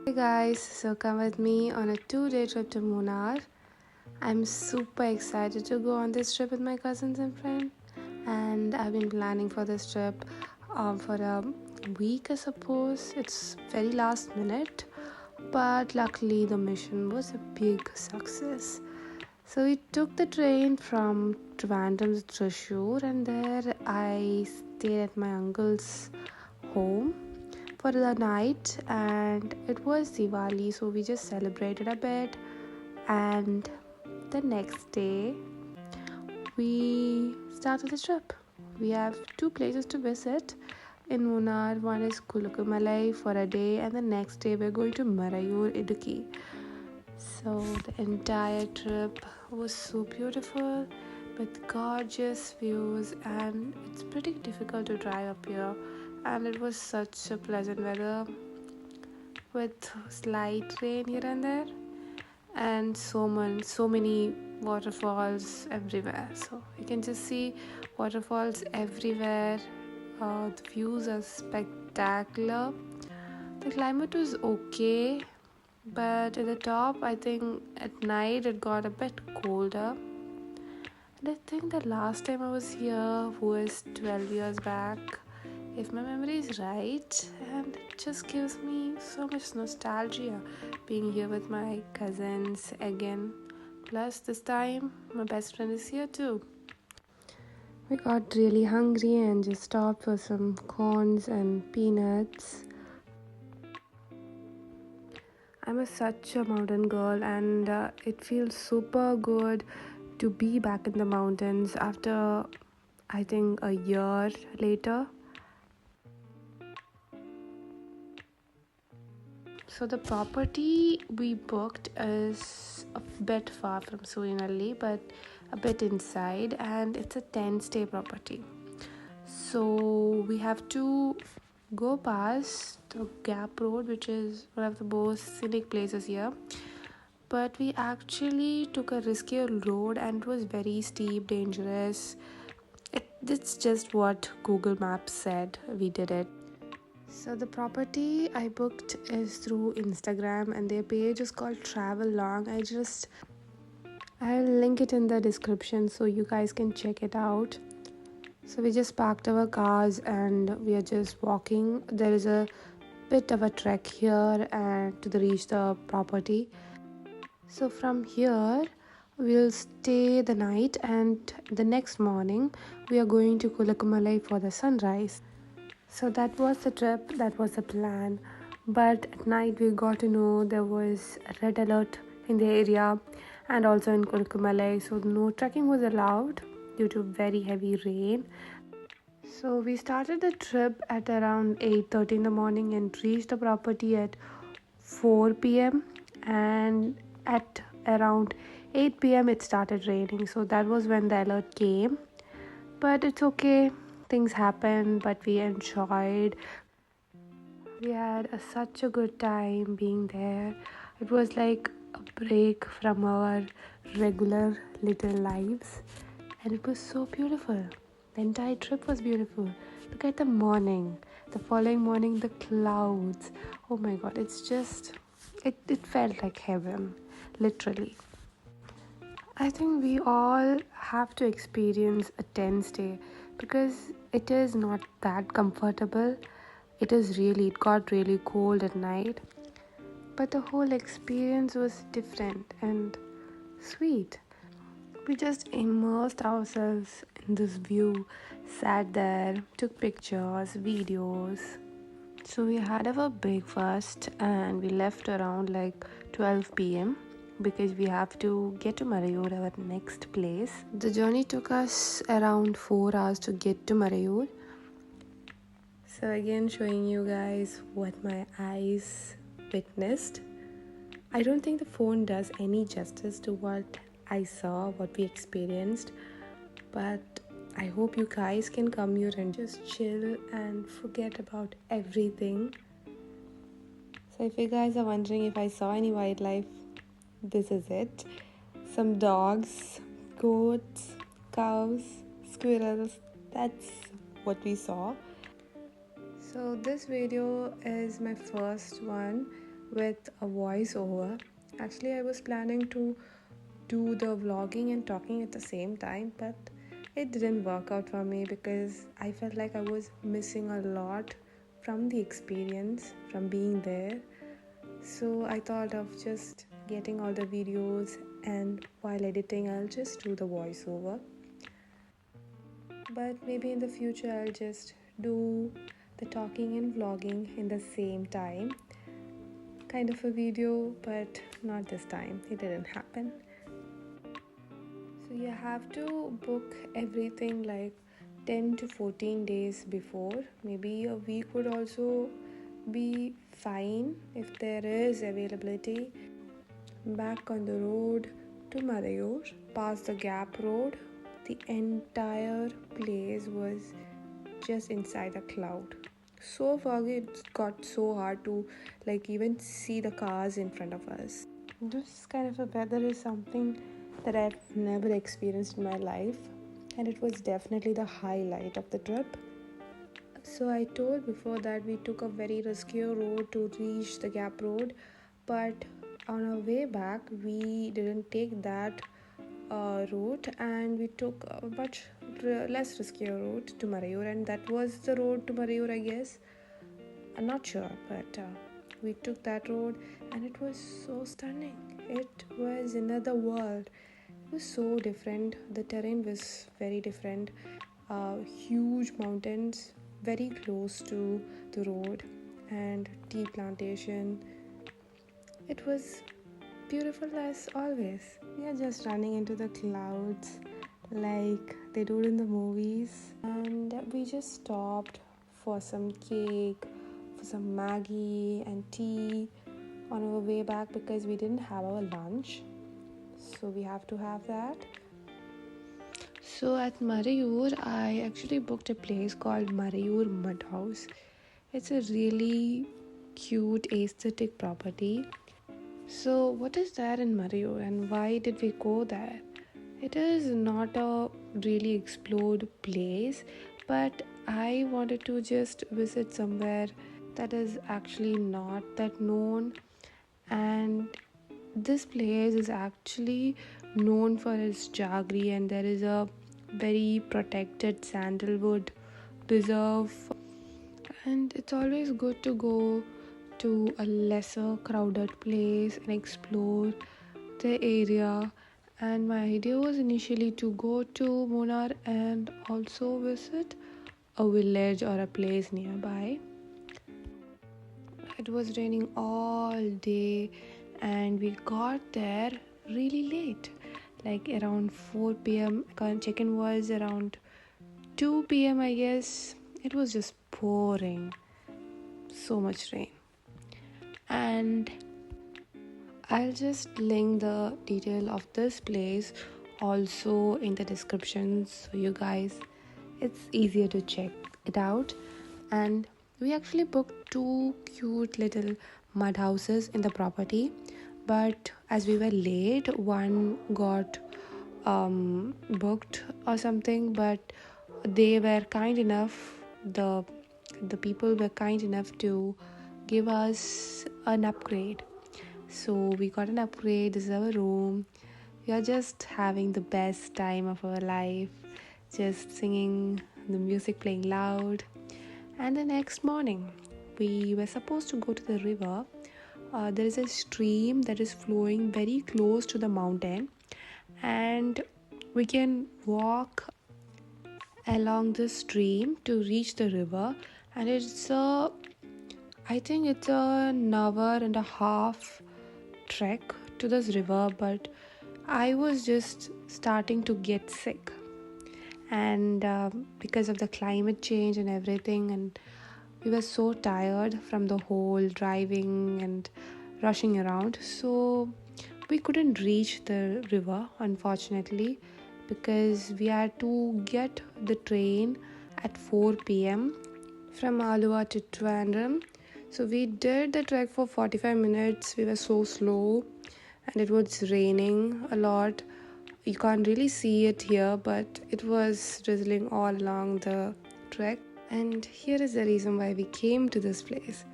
Hey guys, so come with me on a 2-day trip to Munnar. I'm super excited to go on this trip with my cousins and friends, and I've been planning for this trip for a week, I suppose. It's very last minute, but luckily the mission was a big success. So we took the train from Trivandrum to Thrissur, and there I stayed at my uncle's home for the night, and it was Diwali, so we just celebrated a bit. And the next day we started the trip. We have two places to visit in Munnar. One is Kulukumalai for a day, and the next day we're going to Marayoor, Idukki. So the entire trip was so beautiful with gorgeous views, and it's pretty difficult to drive up here. And it was such a pleasant weather with slight rain here and there, and so many waterfalls everywhere. So you can just see waterfalls everywhere. The views are spectacular. The climate was okay, but at the top, I think at night it got a bit colder. And I think the last time I was here was 12 years back, if my memory is right, and it just gives me so much nostalgia being here with my cousins again. Plus, this time my best friend is here too. We got really hungry and just stopped for some corns and peanuts. Such a mountain girl, and it feels super good to be back in the mountains after, I think, a year later. So the property we booked is a bit far from Surinali, but a bit inside, and it's a 10-stay property. So we have to go past the Gap Road, which is one of the most scenic places here. But we actually took a riskier road, and it was very steep, dangerous. It's just what Google Maps said. We did it. So the property I booked is through Instagram, and their page is called Travel Long. I'll link it in the description so you guys can check it out. So we just parked our cars and we are just walking. There is a bit of a trek here and to reach the property. So from here we'll stay the night, and the next morning we are going to Kulukumalai for the sunrise. So that was the trip, that was the plan. But at night we got to know there was a red alert in the area and also in Kulukumalai, so no trekking was allowed due to very heavy rain. So we started the trip at around 8:30 in the morning and reached the property at 4 p.m. and at around 8 p.m. it started raining. So that was when the alert came. But it's okay, things happened, but we enjoyed. We had such a good time being there. It was like a break from our regular little lives, and it was so beautiful. The entire trip was beautiful. Look at the morning, the following morning, the clouds. Oh my god, it felt like heaven, literally. I think we all have to experience a 10 stay because it is not that comfortable. It got really cold at night, but the whole experience was different and sweet. We just immersed ourselves in this view, sat there, took pictures, videos. So we had our breakfast and we left around like 12 p.m. because we have to get to Marayoor, our next place. The journey took us around 4 hours to get to Marayoor. So again, showing you guys what my eyes witnessed. I don't think the phone does any justice to what I saw, what we experienced, but I hope you guys can come here and just chill and forget about everything. So if you guys are wondering if I saw any wildlife, this is it. Some dogs, goats, cows, squirrels, that's what we saw. So this video is my first one with a voiceover. Actually, I was planning to do the vlogging and talking at the same time, but it didn't work out for me because I felt like I was missing a lot from the experience, from being there. So I thought of just getting all the videos, and while editing, I'll just do the voiceover. But maybe in the future, I'll just do the talking and vlogging in the same time, kind of a video, but not this time. It didn't happen. So you have to book everything like 10 to 14 days before. Maybe a week would also be fine if there is availability. Back on the road to Marayoor, past the Gap Road, the entire place was just inside a cloud. So foggy, it got so hard to even see the cars in front of us. This kind of a weather is something that I've never experienced in my life, and it was definitely the highlight of the trip. So I told before that we took a very risky road to reach the Gap Road, but on our way back we didn't take that route, and we took a much less risky route to Marayoor, and that was the road to Marayoor, I guess. I'm not sure, but we took that road, and it was so stunning. It was another world. It was so different. The terrain was very different. Huge mountains very close to the road, and tea plantation. It was beautiful as always. We are just running into the clouds like they do in the movies, and we just stopped for some cake, for some Maggie and tea on our way back because we didn't have our lunch, so we have to have that. So at Marayoor, I actually booked a place called Marayoor Mudhouse. It's a really cute aesthetic property. So what is there in Marayoor and why did we go there? It is not a really explored place, but I wanted to just visit somewhere that is actually not that known, and this place is actually known for its jaggery, and there is a very protected sandalwood reserve, and it's always good to go to a lesser crowded place and explore the area. And my idea was initially to go to Munnar and also visit a village or a place nearby. It was raining all day, and we got there really late, like around 4 p.m. Check-in was around 2 p.m. I guess. It was just pouring, so much rain. And I'll just link the detail of this place also in the description, so you guys, it's easier to check it out. And we actually booked 2 cute little mud houses in the property, but as we were late, one got booked or something, but they were kind enough, the people were kind enough to give us an upgrade. So we got an upgrade. This is our room. We are just having the best time of our life, just singing, the music playing loud. And the next morning we were supposed to go to the river. There is a stream that is flowing very close to the mountain, and we can walk along the stream to reach the river. And I think it's an hour and a half trek to this river, but I was just starting to get sick, and because of the climate change and everything, and we were so tired from the whole driving and rushing around, so we couldn't reach the river, unfortunately, because we had to get the train at 4 p.m. from Alua to Trivandrum. So we did the trek for 45 minutes. We were so slow, and it was raining a lot. You can't really see it here, but it was drizzling all along the trek. And here is the reason why we came to this place.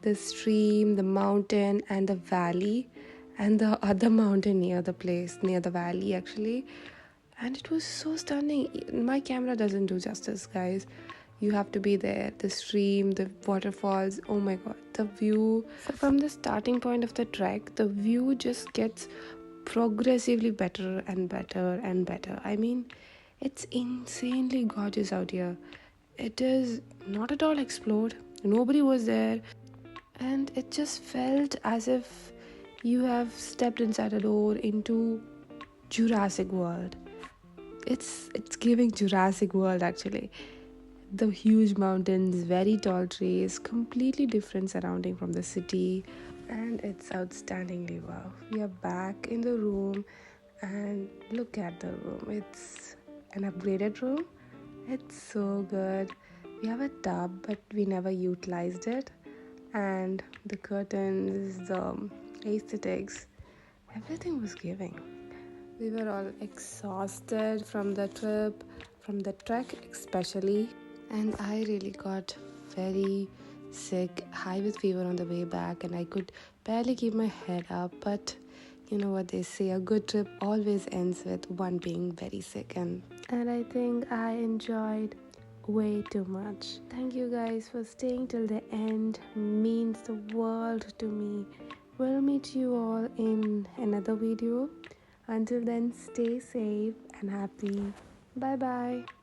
the stream, the mountain, and the valley, and the other mountain near the place, near the valley actually. And it was so stunning. My camera doesn't do justice, guys. You have to be there. The stream, the waterfalls, oh my god, the view. So from the starting point of the trek, the view just gets progressively better and better and better. I mean, it's insanely gorgeous out here. It is not at all explored. Nobody was there, and it just felt as if you have stepped inside a door into Jurassic World. It's giving Jurassic World actually. The huge mountains, very tall trees, completely different surrounding from the city, and it's outstandingly wow. We are back in the room, and look at the room. It's an upgraded room. It's so good. We have a tub, but we never utilized it. And the curtains, the aesthetics, everything was giving. We were all exhausted from the trip, from the trek especially, and I really got very sick, high with fever on the way back, and I could barely keep my head up. But you know what they say, a good trip always ends with one being very sick, and I think I enjoyed way too much. Thank you guys for staying till the end, means the world to me. We'll meet you all in another video. Until then, stay safe and happy. Bye bye.